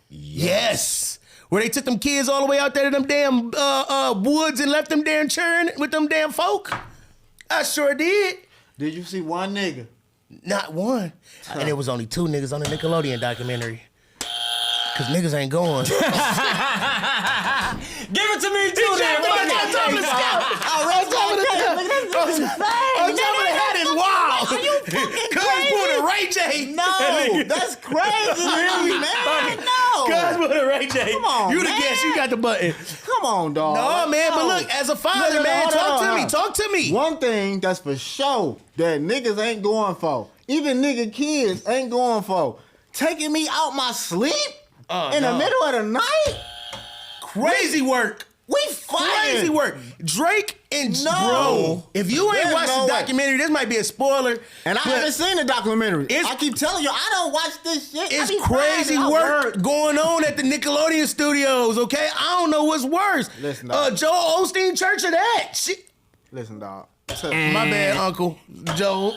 Yes. Where they took them kids all the way out there to them damn woods and left them damn churning with them damn folk? I sure did. Did you see one nigga? Not one. And there was only 2 niggas on the Nickelodeon documentary. Cause niggas ain't going. Give it to me too, then. On top of the scalp. On top of the head is wild. Are you fucking Cuz crazy? put a Ray J. No, that's crazy, man. No. Cuz put a Ray J. Come on, You the man. guess, you got the button. Come on, dog. No, man, but look, as a father, Look, man, hold on. talk to me. One thing that's for sure that niggas ain't going for, even nigga kids ain't going for, taking me out my sleep in the middle of the night. Crazy work. We fighting. Crazy work. Drake and No. bro. If you ain't There's watched no the way. documentary, this might be a spoiler. And I but haven't seen the documentary. It's- I keep telling you, I don't watch this shit. I It's be crazy finding out work word. going on at the Nickelodeon studios, okay? I don't know what's worse. Listen, dog. Joel Osteen Church or that? Shit. Listen, dog. My bad, Uncle Joel.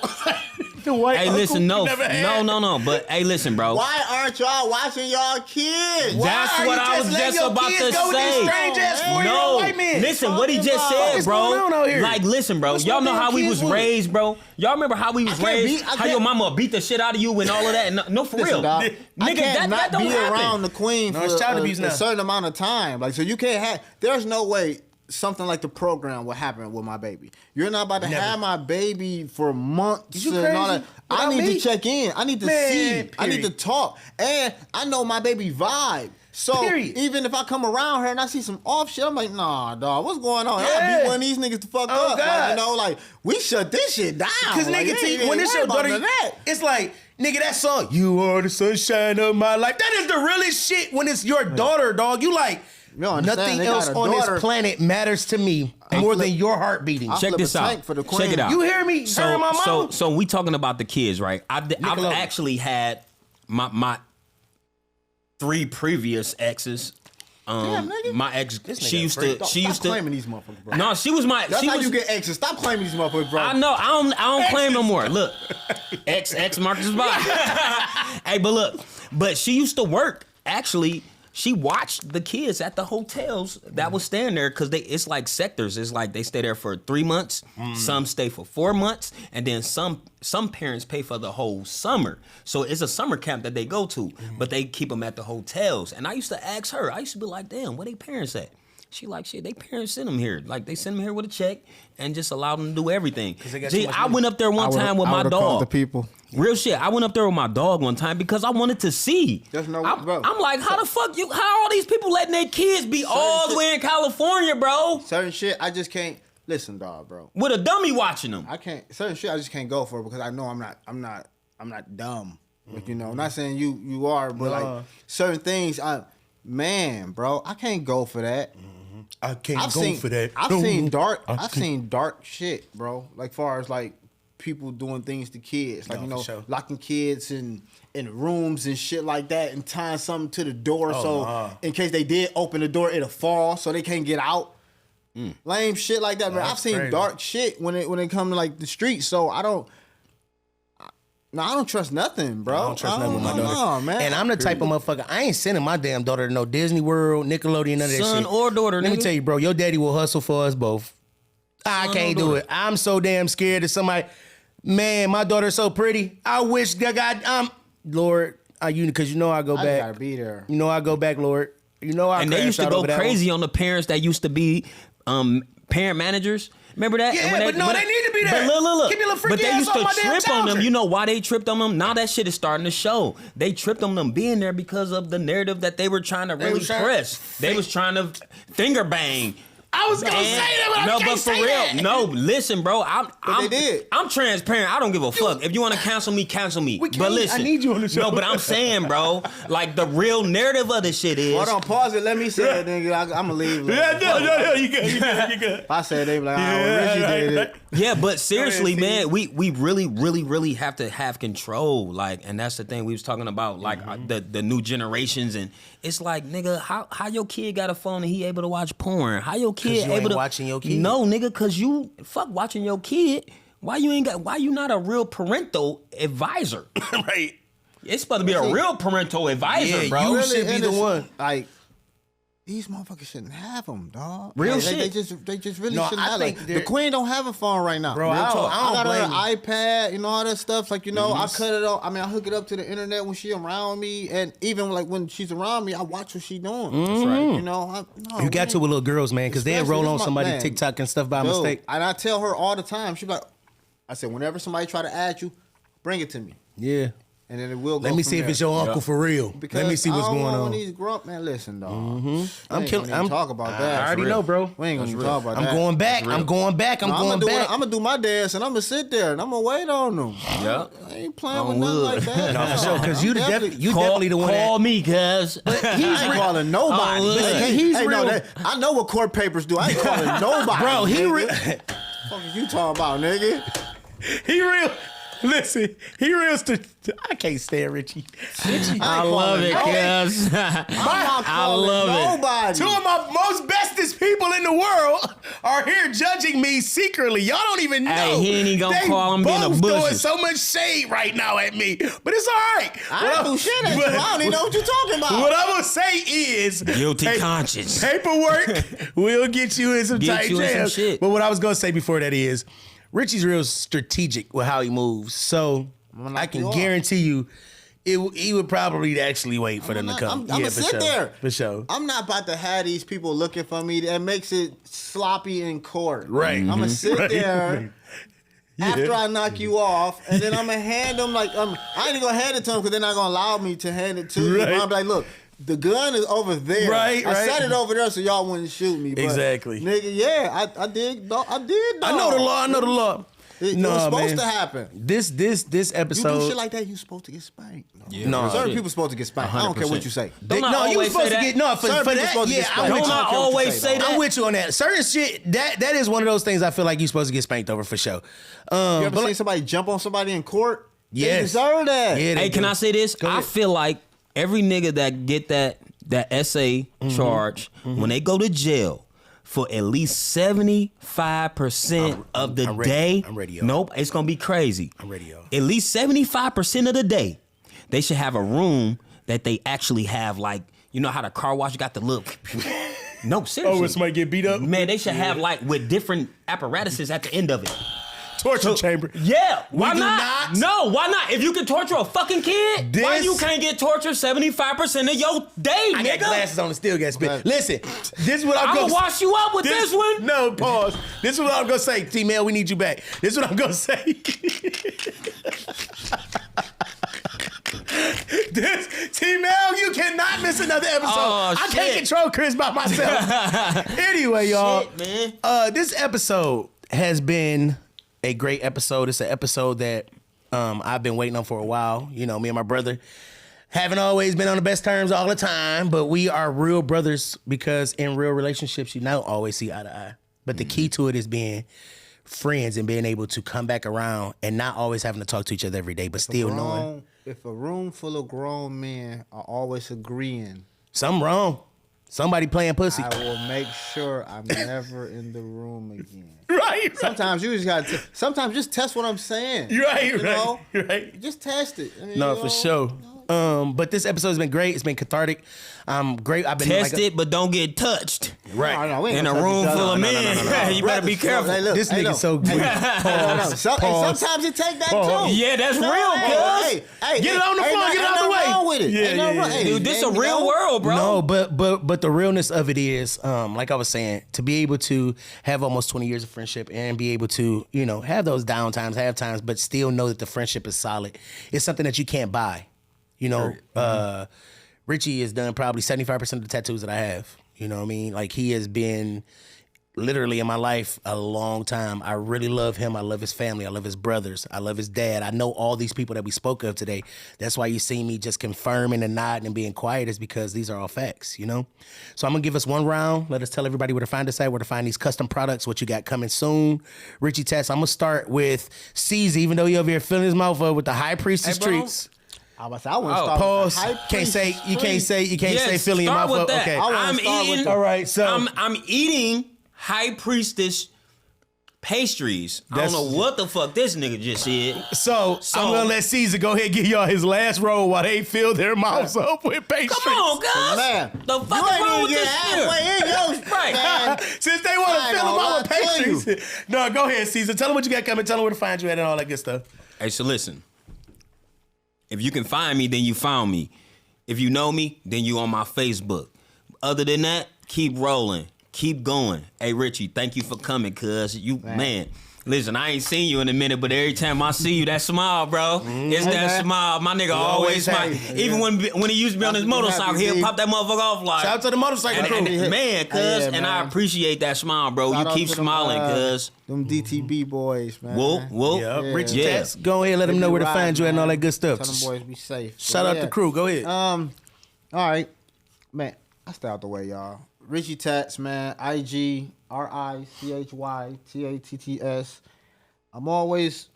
The white Hey, uncle listen, you no. never had. But hey, listen, bro. Why aren't y'all watching y'all kids? Why That's are what you I was letting just your about kids to go with these say. strange-ass No. 4-year-old white men? Listen, what he just Talking said, about- bro. What's going on out here? Like, listen, bro. What's Y'all my know damn how we kids was with? raised, bro. Y'all remember how we was can't raised? be- I How can't- your mama beat the shit out of you and all of that? No, for Listen, real. dog, Nigga, I can't that not don't be happen. around the queen No, for it's child abuse a now. certain amount of time. Like, so you can't have. There's no way something like the program will happen with my baby. You're not about to Never. have my baby for months You and all crazy? that. I Without need me? to check in. I need to Man, see. I need to period. talk. And I know my baby vibe. So Period. even if I come around her and I see some off shit, I'm like, nah, dog, what's going on? I Yeah. beat one of these niggas to fuck Oh, up. God. Like, you know, like, we shut this shit down. Because like, nigga, you ain't when it's worried your about daughter, none of that. it's like, nigga, that song, "You Are the Sunshine of My Life." That is the realest shit when it's your daughter, dog. You like, You don't understand, nothing they got else a on daughter. this planet matters to me more than your heart beating. I Check flip this a out. tank for the Check queen. it out. You hear me? Hearing my mama? So we talking about the kids, right? I've Nickelodeon. actually had my 3 previous exes. nigga. My ex, This she nigga used freak. to, Stop claiming these motherfuckers, bro. No, she was my. That's she how was, you get exes. Stop claiming these motherfuckers, bro. I know. I don't claim no more. Look, X marks the spot. Hey, but she used to work. Actually, she watched the kids at the hotels that was staying there because it's like sectors. It's like they stay there for 3 months. Some stay for 4 months, and then some parents pay for the whole summer. So it's a summer camp that they go to, but they keep them at the hotels. And I used to ask her. I used to be like, "Damn, where they parents at?" She like, "Shit, they parents send them here. Like they send them here with a check and just allow them to do everything." they got too Gee, much I money. went up there one time with my dog. The people. Real shit. I went up there with my dog one time because I wanted to see. There's no- I'm, bro. I'm like, how the fuck how are all these people letting their kids be all the shit. way in California, bro? Certain shit, I just can't listen, dog, bro. With a dummy watching them. I can't. Certain shit, I just can't go for because I know I'm not dumb. Like, you know, I'm not saying you are, but like certain things, man, bro, I can't go for that. I can't I've seen dark shit, bro. Like far as like people doing things to kids, like No, you know, for sure. locking kids in rooms and shit like that, and tying something to the door so in case they did open the door, it'll fall so they can't get out. Lame shit like that, man. I've That's seen crazy. dark shit when it comes to like the streets. So I don't. No, I don't trust nothing, bro. I don't trust nothing with my daughter. No, man. And I'm the type of motherfucker, I ain't sending my damn daughter to no Disney World, Nickelodeon, none of that shit. Son or daughter, Let me nigga. tell you, bro, your daddy will hustle for us both. I can't do it. I'm so damn scared that somebody, man, my daughter's so pretty. I wish that God, Lord, because you know I go I back. gotta be there. You know I go back, Lord. You know I And they used to crash out go over that crazy on the parents that used to be parent managers. Remember that? Yeah, And when but no, they need to be there. But look. Keep your little But freaky they ass used off to my damn trip on them. children. You know why they tripped on them? Now that shit is starting to show. They tripped on them being there because of the narrative that they were trying to really was trying- press. They was trying to finger bang. I was gonna say that, but I can't say that. No, listen, bro. they did. I'm transparent. I don't give a fuck. If you want to cancel me, cancel me. We can't. But listen, I need you on the show. No, but I'm saying, bro, like the real narrative of this shit is. Hold on, pause it. Let me say it, nigga. I'm gonna leave. No, you good. If I say it, they be like, Richie did it. Yeah, but seriously, Go ahead, man, we really have to have control. Like, and that's the thing we was talking about, like the new generations, and it's like, nigga, how your kid got a phone and he able to watch porn? How your kid you able ain't to watching your kid. No, nigga, cause you fuck watching your kid. Why you not a real parental advisor? Right. It's supposed to be a real parental advisor, Yeah, bro. you should be the one. Like, these motherfuckers shouldn't have them, dog. Real They shit. just really No, shouldn't I have think like, they're- the queen don't have a phone right now. Bro, Real I don't- talk. I don't got her blame an iPad, you know, all that stuff. Like, you know, I cut it off. I mean, I hook it up to the internet when she around me, and even like when she's around me, I watch what she doing. That's right. You know, You got to with little girls, man, because they'll Especially roll this on my- somebody man. TikTok and stuff by Dude, mistake. And I tell her all the time, she be like, I said, whenever somebody try to add you, bring it to me, Yeah. and then it will go. Let me from see if there. it's your uncle for real. Because Let me see what's I don't going want on. When these grow up, man, listen, dog. I'm killing. I'm talk about that. I already For know, real. bro. We ain't gonna even talk about that. I'm going back. I'm going back. I'm going back. I'm gonna do my dance, and I'm gonna sit there, and I'm gonna wait on them. Yeah. I ain't playing On with nothing wood. like that. No, for sure. Because I'm you definitely the one Call that. me, cuz. I ain't calling nobody. Oh, listen. Hey, He's hey, no, real. I know what court papers do. I ain't calling nobody. Bro, he nigga. Fuck is you talking about, nigga? he real. Listen, he real. I can't stand Richie. I love it, cuz. I love it. nobody. Two of my most bestest people in the world are here judging me secretly. Y'all don't even know. Hey, he ain't even gonna They call him being a both throwing bushes. so much shade right now at me, but it's all right. I ain't do shit at you. I don't even know what you talking about. What I'm gonna say is Guilty conscience. Paperwork will get you in some Get tight you in some jams. shit. But what I was gonna say before that is, Richie's real strategic with how he moves. So I can you off. guarantee you, he would probably actually wait for them to come. I'm gonna for sit sure. there. For sure. I'm not about to have these people looking for me. That makes it sloppy in court. Right. I'm gonna sit Right. there after I knock you off, and then I'm gonna hand them like I ain't even gonna hand it to them because they're not gonna allow me to hand it to you. Right. I'm like, look. The gun is over there. Right, I right. set it over there so y'all wouldn't shoot me. But, Exactly. Nigga, yeah, I did. I did. I know the law. I know the law. It No, was supposed man. to happen. This You episode. do shit like that, you supposed to get spanked. No, Certain shit. people supposed to get spanked. I don't care what you say. Don't I no, you always supposed say to that? get no for Certain people that. supposed to Yeah, get I'm spanked. with Don't you. I always say that? I'm with you on that. Certain shit that is one of those things I feel like you're supposed to get spanked over for sure. You ever but seen somebody jump on somebody in court? Yes. They deserve that. Yeah, they Hey, can do. I say this? I ahead. feel like every nigga that get that SA charge, when they go to jail for at least 75% of the I'm ready. day, I'm ready, yo. nope, it's gonna be crazy. I'm ready, yo. At least 75% of the day, they should have a room that they actually have, like, you know how the car wash got the look. No, seriously. Oh, when somebody get beat up? Man, they should have like with different apparatuses at the end of it. Torture chamber. Yeah, why do not? not. No, why not? If you can torture a fucking kid, why This- you can't get tortured 75% of your day, I got nigga? glasses on and still got spit. Okay. Listen, this is what I'm I'ma gonna wash you up with this one. No, pause. This is what I'm gonna say. T-Mail, we need you back. This is what I'm gonna say. This T-Mail, you cannot miss another episode. Oh, I can't shit. control Chris by myself. Anyway, y'all. Shit, man. This episode has been a great episode. It's an episode that I've been waiting on for a while. You know, me and my brother haven't always been on the best terms all the time, but we are real brothers because in real relationships, you don't always see eye to eye. But the key to it is being friends and being able to come back around and not always having to talk to each other every day, but still knowing If a room full of grown men are always agreeing, something wrong. Somebody playing pussy. I will make sure I'm never in the room again. Right. Sometimes you just gotta. Sometimes just test what I'm saying. Right. You know? Right. Just test it. I mean, No, you for know, sure. But this episode has been great. It's been cathartic. Great. I've been Test it, but don't get touched. Right. No, we ain't In a gonna touch room each other. full of No, no, men. no, no, no. You better be careful. Hey, look, This hey, nigga look. so weird. Pause. Sometimes it take that Pause. too. Yeah, that's No, real, hey, cuz. hey, Get it on the floor, get it out the way. Ain't nothing wrong with it. Yeah, Ain't no yeah, wrong- yeah. hey, Dude, this a you real know? world, bro. No, but the realness of it is, like I was saying, to be able to have almost 20 years of friendship and be able to, have those down times, have times, but still know that the friendship is solid. It's something that you can't buy. Richie has done probably 75% of the tattoos that I have. You know what I mean? Like, he has been literally in my life a long time. I really love him. I love his family. I love his brothers. I love his dad. I know all these people that we spoke of today. That's why you see me just confirming and nodding and being quiet, is because these are all facts, So I'm going to give us one round. Let us tell everybody where to find us at, where to find these custom products, what you got coming soon. Richie Tats, I'm going to start with Caesar, even though you over here filling his mouth up with the High Priestess Hey, bro. treats. I wouldn't start with the Pause. High Can't say Yes, filling your start mouth with up. that. Okay. I'm eating. All right, so I'm eating High Priestess pastries. I don't know what the fuck this nigga just said. So I'm gonna let Caesar go ahead and give y'all his last roll while they fill their mouths up with pastries. Come on, guys. Man, The fuck is wrong with get this halfway nigga? in your Right. man. Since they want I to fill them ain't out with gonna lie to pastries. No, go ahead, Caesar. Tell them what you got coming. Tell them where to find you at and all that good stuff. Hey, so listen. If you can find me, then you found me. If you know me, then you on my Facebook. Other than that, keep rolling. Keep going. Hey, Richie, thank you for coming, cuz. Man. Listen, I ain't seen you in a minute, but every time I see you, that smile, bro. It's that man. smile. My nigga always smile. happy. Even when he used to be on his Happy, motorcycle, happy, he'll B. pop that motherfucker off like. Shout out to the motorcycle crew. Man, cuz, Yeah, and I man. appreciate that smile, bro. Shout You out keep to them, smiling, cuz. Them DTB boys, man. Whoop, whoop. Yep. Richie Yeah. Tats, go ahead and let them know where to find you at and all that good stuff. Tell them boys be safe. Shout out the crew. Go ahead. All right, man. I stay out the way, y'all. Richie Tats, man. IG RICHYTATTS. I'm always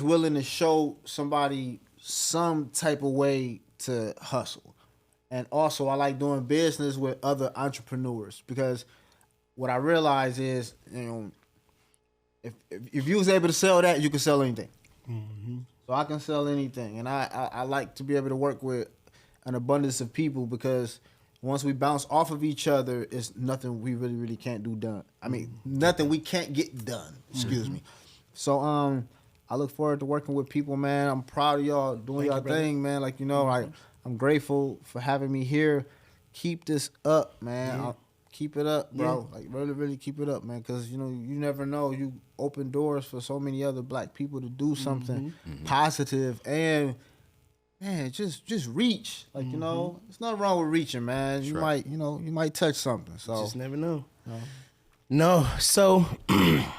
willing to show somebody some type of way to hustle, and also I like doing business with other entrepreneurs, because what I realize is, if you was able to sell that, you can sell anything. So I can sell anything, and I like to be able to work with an abundance of people, because once we bounce off of each other, it's nothing we really can't do done. I mean, nothing we can't get done. Excuse me. So I look forward to working with people, man. I'm proud of y'all doing y'all thing, man. Like, I'm grateful for having me here. Keep this up, man. Keep it up, bro. Like, really keep it up, man. Because, you never know. You open doors for so many other black people to do something positive, and, man, just reach. Like, there's nothing wrong with reaching, man. You might, you might touch something. So Just never know. No, so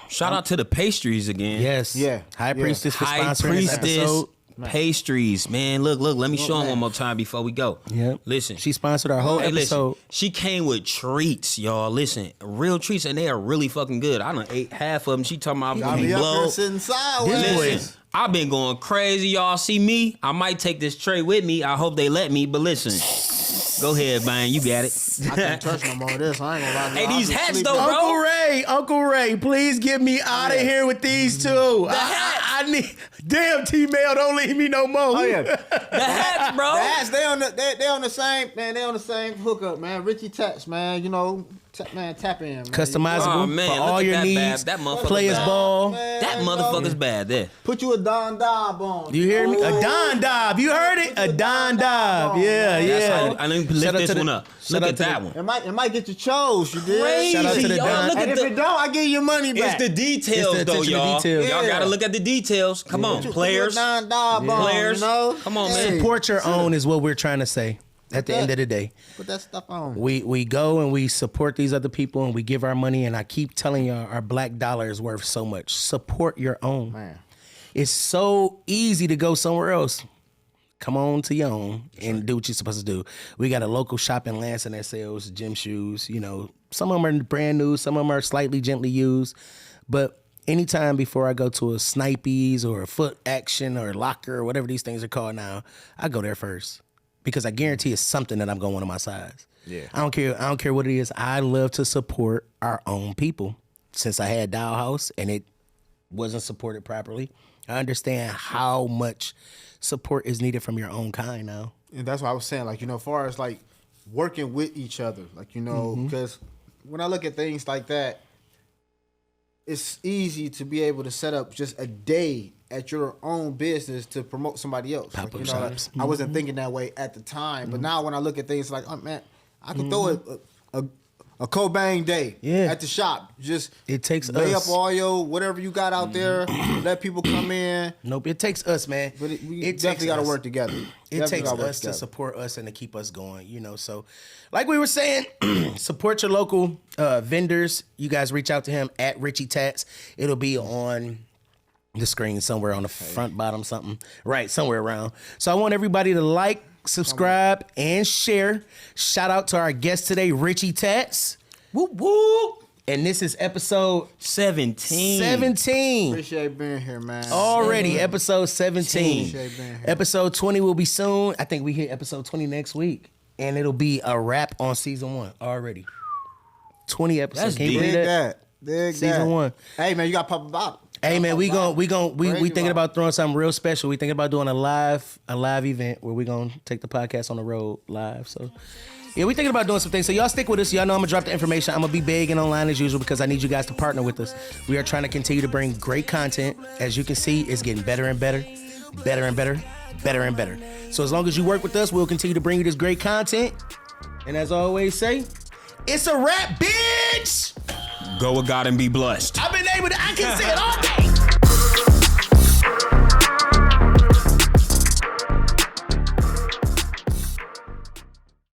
Shout out to the pastries again. yes, Yeah. High Priestess for High sponsoring this Priestess episode. pastries, man. Look, let me show them one more time before we go. Yep. Listen. She sponsored our whole Hey, episode. listen, she came with treats, y'all. Listen, real treats, and they are really fucking good. I done ate half of them. She talking about I'll I'm be up blow. here sitting sideways. Listen, I've been going crazy. Y'all see me? I might take this tray with me. I hope they let me. But listen, go ahead, man. You got it. I can't touch no more of this. I ain't gonna lie to you. Hey, I'll these be hats, sleeping. though, bro. Uncle Ray, please get me out of here with these two. I need. Damn, T-Mail, don't leave me no more. Oh yeah, The hats, bro. the hats, they on the same, man. They on the same hookup, man. Richie Tats, man. Tap in, man. Customizable Oh, man, for look all at your that needs. bad. That motherfucker Players bad. ball. Man, That motherfucker's bad there. Put you a Don Dob on. You hear me? A Don Dob. You heard it? A Don Dob. Yeah, That's yeah. how I need to Shout lift out this to the- one up. shout Look out at to that the- one. It might get you chose. You did. Crazy. Shout out to the Y'all, Don. look And at if the- it don't, I give you your money It's back. the details, It's the though, attention to y'all. details. Y'all Yeah. gotta look at the details. Come on, Put your players. Don Dob on, Players. Come on, man. Support your own is what we're trying to say. At the end of the day, Put that stuff on. we go and we support these other people and we give our money. And I keep telling y'all, our black dollar is worth so much. Support your own. Man. It's so easy to go somewhere else. Come on to your own and do what you're supposed to do. We got a local shop in Lansing that sells gym shoes. Some of them are brand new, some of them are slightly gently used. But anytime before I go to a Snipeys or a Foot Action or Locker or whatever these things are called now, I go there first. Because I guarantee it's something that I'm going to want on my size. Yeah. I don't care what it is. I love to support our own people. Since I had Doll House and it wasn't supported properly, I understand how much support is needed from your own kind now. And that's what I was saying, like, as far as like working with each other, like, because when I look at things like that, it's easy to be able to set up just a day at your own business to promote somebody else. Like, shops. I wasn't thinking that way at the time, but now when I look at things like, oh man, I can throw a Cobain day at the shop. Just it takes lay us. up all your whatever you got out there. Let people come in. Nope, it takes us, man. But we definitely got to work together. It takes us to support us and to keep us going, So, like we were saying, support your local vendors. You guys reach out to him at Richy Tats. It'll be on the screen somewhere on the front, bottom, something. Right, somewhere around. So I want everybody to like, subscribe, and share. Shout out to our guest today, Richy Tats. Whoop, whoop. And this is episode 17. Appreciate being here, man. Already, episode 17. Appreciate being here. Episode 20 will be soon. I think we hit episode 20 next week. And it'll be a wrap on season 1 already. 20 episodes. That's Can you believe Dig that? Dig Season that. 1. Hey man, you got to pop a bottle. Hey man, we Crazy thinking vibe. about throwing something real special. We thinking about doing a live event where we gonna take the podcast on the road live. So yeah, we thinking about doing some things. So y'all stick with us. Y'all know I'm gonna drop the information. I'm gonna be begging online as usual because I need you guys to partner with us. We are trying to continue to bring great content. As you can see, it's getting better and better, better and better, better and better. So as long as you work with us, we'll continue to bring you this great content. And as I always say, it's a wrap, bitch. Go with God and be blessed. I've been able to, I can say it all day.